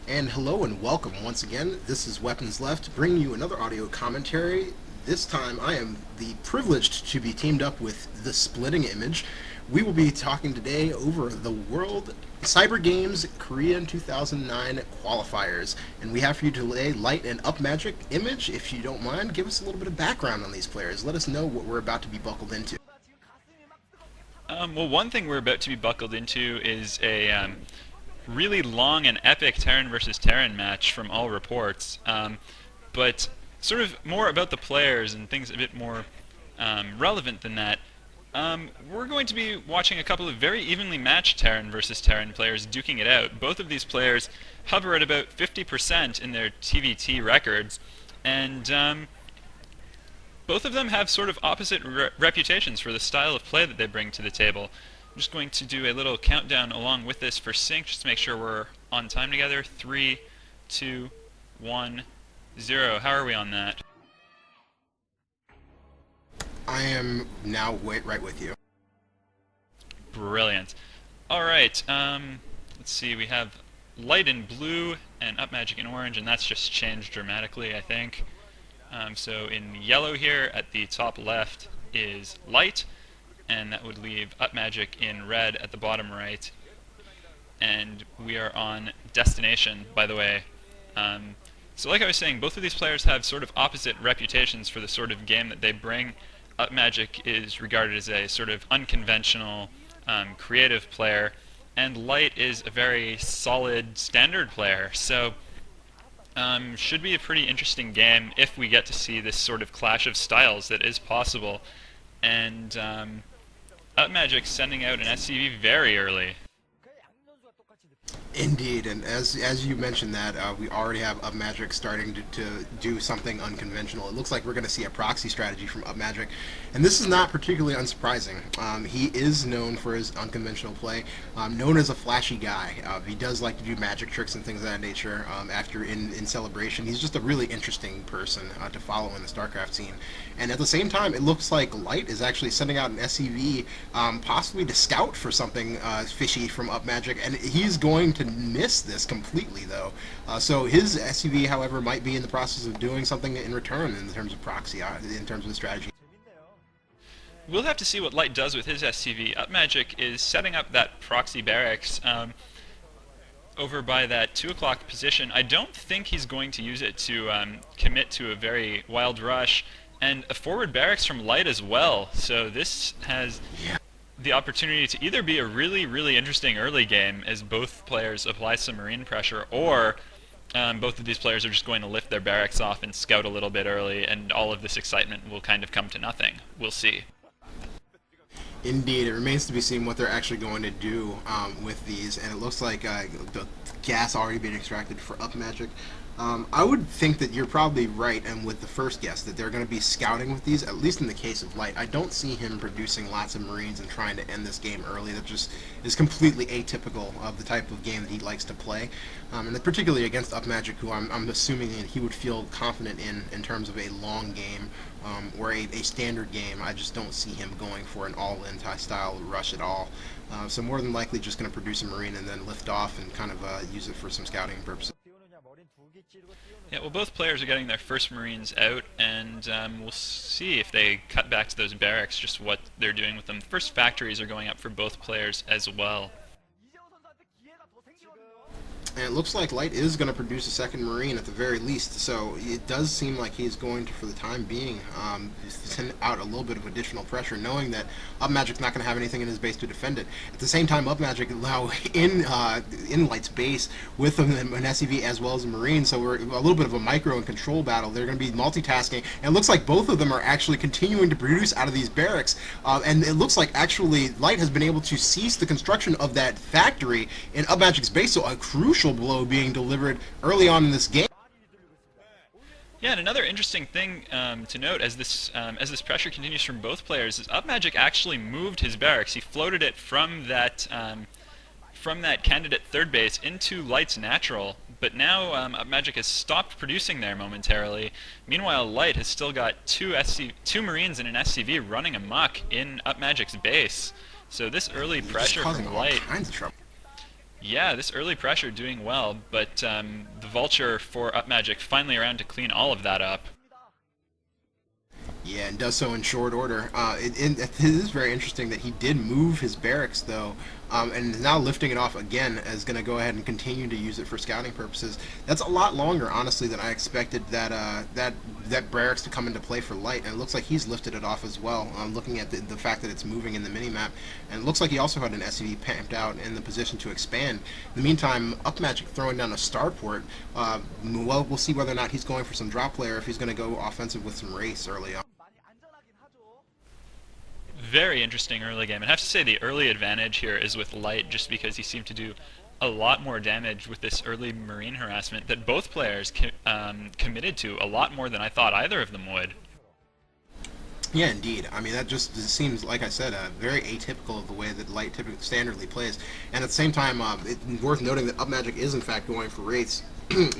And hello and welcome once again. This is Weapons Left, bringing you another audio commentary. This time I am the privileged to be teamed up with the Splitting Image. We will be talking today over the World Cyber Games Korean 2009 qualifiers. And we have for you today Light and Upmagic. Image, if you don't mind, give us a little bit of background on these players. Let us know what we're about to be buckled into. Well, one thing we're about to be buckled into is a really long and epic Terran versus Terran match from all reports, but sort of more about the players and things a bit more relevant than that. We're going to be watching a couple of very evenly matched Terran versus Terran players duking it out. Both of these players hover at about 50% in their TvT records, and both of them have sort of opposite reputations for the style of play that they bring to the table. I'm just going to do a little countdown along with this for sync, just to make sure we're on time together. 3, 2, 1, 0. How are we on that? I am now right with you. Brilliant. Alright, let's see, we have Light in blue and Upmagic in orange, and that's just changed dramatically, I think. So in yellow here at the top left is Light, and that would leave Upmagic in red at the bottom right. And we are on Destination, by the way. So like I was saying, both of these players have sort of opposite reputations for the sort of game that they bring. Upmagic is regarded as a sort of unconventional, creative player, and Light is a very solid standard player. So should be a pretty interesting game if we get to see this sort of clash of styles that is possible. And Upmagic sending out an SCV very early. Indeed, and as you mentioned that, we already have Upmagic starting to do something unconventional. It looks like we're going to see a proxy strategy from Upmagic, and this is not particularly unsurprising. He is known for his unconventional play, known as a flashy guy. He does like to do magic tricks and things of that nature. After in Celebration, he's just a really interesting person to follow in the StarCraft scene. And at the same time, it looks like Light is actually sending out an SCV, possibly to scout for something fishy from Upmagic, and he's going to miss this completely, though. So his SCV, however, might be in the process of doing something in return in terms of proxy, in terms of the strategy. We'll have to see what Light does with his SCV. Upmagic is setting up that proxy barracks over by that 2 o'clock position. I don't think he's going to use it to commit to a very wild rush, and a forward barracks from Light as well. So this has the opportunity to either be a really, really interesting early game as both players apply some marine pressure, or both of these players are just going to lift their barracks off and scout a little bit early, and all of this excitement will kind of come to nothing. We'll see. Indeed, it remains to be seen what they're actually going to do with these, and it looks like the gas already being extracted for Upmagic. I would think that you're probably right, and with the first guess, that they're going to be scouting with these, at least in the case of Light. I don't see him producing lots of Marines and trying to end this game early. That just is completely atypical of the type of game that he likes to play, and particularly against Upmagic, who I'm assuming that he would feel confident in terms of a long game, or a standard game. I just don't see him going for an all-in style rush at all. So more than likely just going to produce a Marine and then lift off and kind of use it for some scouting purposes. Yeah, well, both players are getting their first Marines out, and we'll see if they cut back to those barracks, just what they're doing with them. The first factories are going up for both players as well. And it looks like Light is going to produce a second Marine at the very least, so it does seem like he's going to, for the time being, send out a little bit of additional pressure, knowing that Upmagic's not going to have anything in his base to defend it. At the same time, Upmagic now in Light's base with an SCV as well as a Marine, so we're a little bit of a micro and control battle. They're going to be multitasking, and it looks like both of them are actually continuing to produce out of these barracks, and it looks like actually Light has been able to cease the construction of that factory in Upmagic's base, so a crucial blow being delivered early on in this game. Yeah, and another interesting thing to note as this pressure continues from both players is Upmagic actually moved his barracks. He floated it from that candidate third base into Light's natural, but now Upmagic has stopped producing there momentarily. Meanwhile, Light has still got two Marines and an SCV running amok in Upmagic's base. So this early pressure from Light Yeah, this early pressure doing well, but the Vulture for Upmagic finally around to clean all of that up. Yeah, and does so in short order. It is very interesting that he did move his barracks, though, and is now lifting it off again, as going to go ahead and continue to use it for scouting purposes. That's a lot longer, honestly, than I expected that barracks to come into play for light, and it looks like he's lifted it off as well, looking at the fact that it's moving in the minimap, and it looks like he also had an SCV pamped out in the position to expand. In the meantime, Upmagic throwing down a starport. Well, we'll see whether or not he's going for some drop player, if he's going to go offensive with some race early on. Very interesting early game. I have to say the early advantage here is with Light, just because he seemed to do a lot more damage with this early marine harassment that both players committed to, a lot more than I thought either of them would. Yeah, indeed. I mean, that just seems, like I said, very atypical of the way that Light typically standardly plays. And at the same time, it's worth noting that Upmagic is in fact going for rates,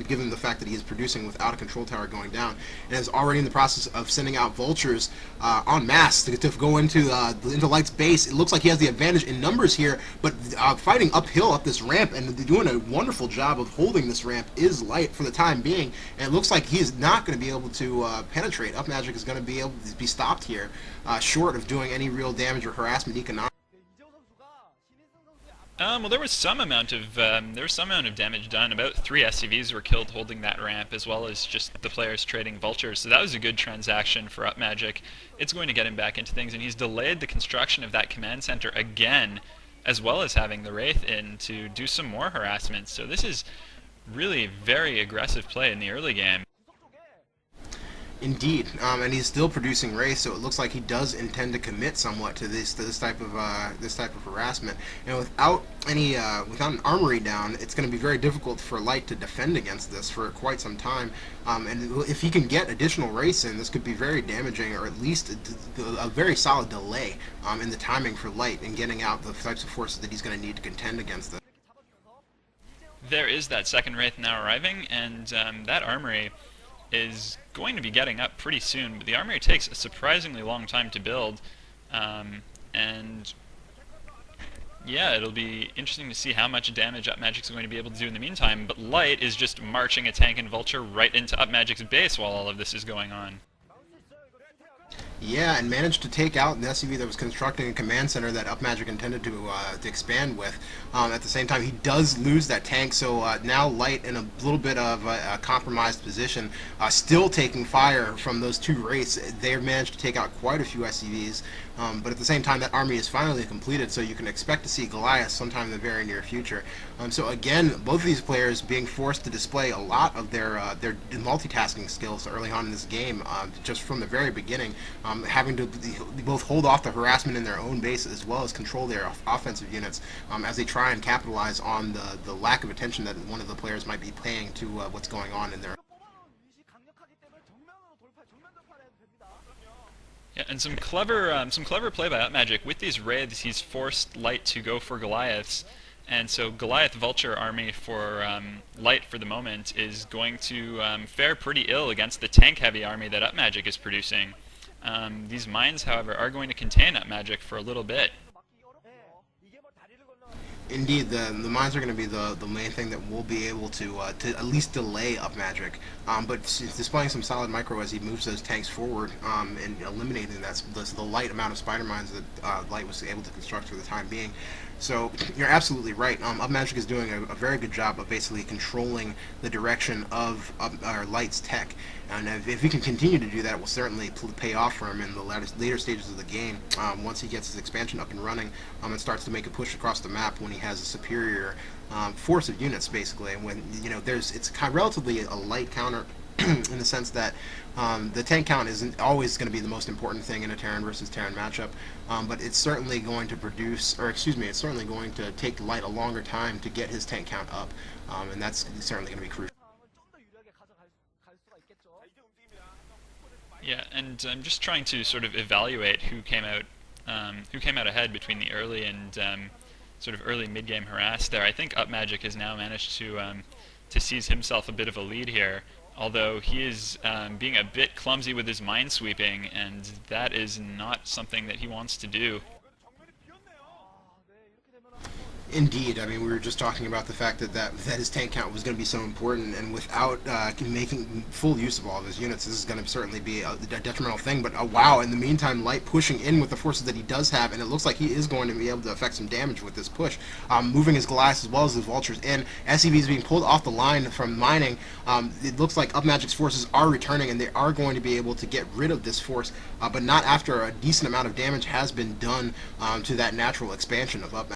given the fact that he is producing without a control tower going down, and is already in the process of sending out vultures en masse to go into Light's base. It looks like he has the advantage in numbers here, but fighting uphill up this ramp and doing a wonderful job of holding this ramp is Light for the time being. And it looks like he is not going to be able to penetrate. Upmagic is going to be able to be stopped here, short of doing any real damage or harassment economically. Well, there was some amount of damage done. About 3 SCVs were killed holding that ramp, as well as just the players trading vultures. So that was a good transaction for Upmagic. It's going to get him back into things, and he's delayed the construction of that command center again, as well as having the Wraith in to do some more harassment. So this is really very aggressive play in the early game. Indeed, and he's still producing race, so it looks like he does intend to commit somewhat to this type of harassment. And without an armory down, it's going to be very difficult for Light to defend against this for quite some time. And if he can get additional race in, this could be very damaging, or at least a very solid delay in the timing for Light in getting out the types of forces that he's going to need to contend against this. There is that second Wraith now arriving, and that armory is going to be getting up pretty soon, but the armory takes a surprisingly long time to build, and yeah, it'll be interesting to see how much damage Upmagic's going to be able to do in the meantime, but Light is just marching a tank and vulture right into Upmagic's base while all of this is going on. Yeah, and managed to take out the SCV that was constructing a command center that Upmagic intended to expand with. At the same time, he does lose that tank, so now Light in a little bit of a compromised position, still taking fire from those two wraiths. They've managed to take out quite a few SCVs, but at the same time, that army is finally completed, so you can expect to see Goliath sometime in the very near future. So again, both of these players being forced to display a lot of their multitasking skills early on in this game, just from the very beginning. Having to both hold off the harassment in their own base as well as control their offensive units as they try and capitalize on the lack of attention that one of the players might be paying to what's going on in their. Yeah, and some clever play by Upmagic. With these raids, he's forced Light to go for Goliaths, and so Goliath Vulture army for Light for the moment is going to fare pretty ill against the tank-heavy army that Upmagic is producing. These mines, however, are going to contain Upmagic for a little bit. Indeed, the mines are going to be the main thing that will be able to at least delay Upmagic, but displaying some solid micro as he moves those tanks forward and eliminating the light amount of spider mines that Light was able to construct for the time being. So you're absolutely right. Upmagic is doing a very good job of basically controlling the direction of Light's tech, and if he can continue to do that, it will certainly pay off for him in the later stages of the game. Once he gets his expansion up and running, and starts to make a push across the map when he has a superior force of units, basically. And when it's relatively a light counter. In the sense that the tank count isn't always going to be the most important thing in a Terran versus Terran matchup, but it's certainly going to it's certainly going to take Light a longer time to get his tank count up, and that's certainly going to be crucial. Yeah, and I'm just trying to sort of evaluate who came out ahead between the early and sort of early mid-game harass there. I think Upmagic has now managed to seize himself a bit of a lead here, although he is being a bit clumsy with his minesweeping, and that is not something that he wants to do. Indeed, I mean, we were just talking about the fact that his tank count was going to be so important, and without making full use of all of his units, this is going to certainly be a detrimental thing. But wow, in the meantime, Light pushing in with the forces that he does have, and it looks like he is going to be able to affect some damage with this push, moving his Goliaths as well as his Vultures in. SCV is being pulled off the line from mining. It looks like Upmagic's forces are returning, and they are going to be able to get rid of this force, but not after a decent amount of damage has been done to that natural expansion of Upmagic.